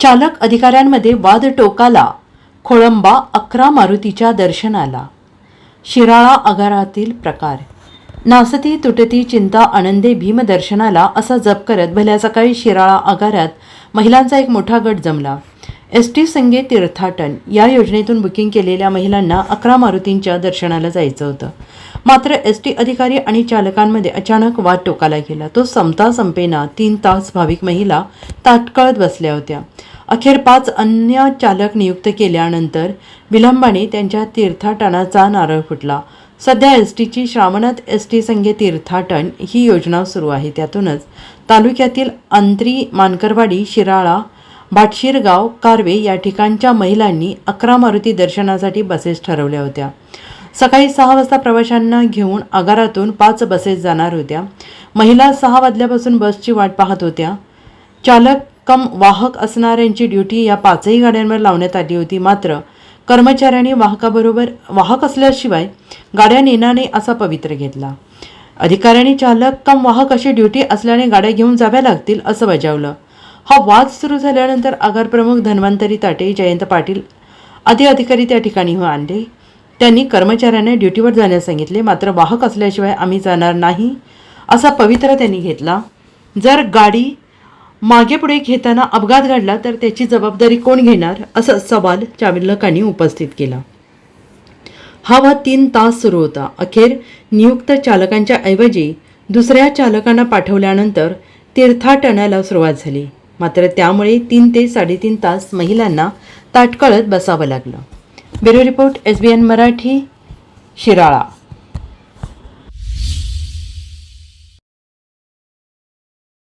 चालक अधिकाऱ्यांमध्ये वाद टोकाला, खोळंबा 11 मारुतीच्या दर्शनाला. शिराळा आगारातील प्रकार. नासती तुटती चिंता आनंदे भीम दर्शनाला असा जप करत भल्या सकाळी शिराळा आगारात महिलांचा एक मोठा गट जमला. ST संगे तीर्थाटन या योजनेतून बुकिंग केलेल्या महिलांना 11 मारुतींच्या दर्शनाला जायचं होतं. मात्र ST अधिकारी आणि चालकांमध्ये अचानक वाद टोकाला गेला. तो संपता संपेना 3 तास भाविक महिला ताटकळत बसल्या होत्या. अखेर 5 अन्य चालक नियुक्त केल्यानंतर विलंबाने त्यांच्या तीर्थाटनाचा नारळ फुटला. सध्या STची श्रावणात ST संगे तीर्थाटन ही योजना सुरू आहे. त्यातूनच तालुक्यातील अंत्री, मानकरवाडी, शिराळा, भाटशिरगाव, कार्वे या ठिकाणच्या महिलांनी 11 मारुती दर्शनासाठी बसेस ठरवल्या होत्या. सकाळी 6 वाजता प्रवाशांना घेऊन आगारातून 5 बसेस जाणार होत्या. महिला 6 वाजल्यापासून बसची वाट पाहत होत्या. चालक कम वाहक असणाऱ्यांची ड्युटी या 5ही गाड्यांवर लावण्यात आली होती. मात्र कर्मचाऱ्यांनी वाहक असल्याशिवाय गाड्या नेणार नाही असा पवित्रा घेतला. अधिकाऱ्यांनी चालक कम वाहक अशी ड्युटी असल्याने गाड्या घेऊन जाव्या लागतील असं बजावलं. हा वाद सुरू झाल्यानंतर आगार प्रमुख धन्वंतरी ताटे, जयंत पाटील आदी अधिकारी त्या ठिकाणी आणले. त्यांनी कर्मचाऱ्यांना ड्युटीवर जाण्यास सांगितले. मात्र वाहक असल्याशिवाय आम्ही जाणार नाही असा पवित्रा त्यांनी घेतला. जर गाडी मागे पुढे घेताना अपघात घडला तर त्याची जबाबदारी कोण घेणार असा सवाल चालकांनी उपस्थित केला. हा वाद 3 तास सुरू होता. अखेर नियुक्त चालकांच्या ऐवजी दुसऱ्या चालकांना पाठवल्यानंतर तीर्थाटनाला सुरुवात झाली. मात्र त्यामुळे 3 ते 3.5 तास महिलांना ताटकळत बसावं लागलं. Bureau report SBN Marathi, Shirala.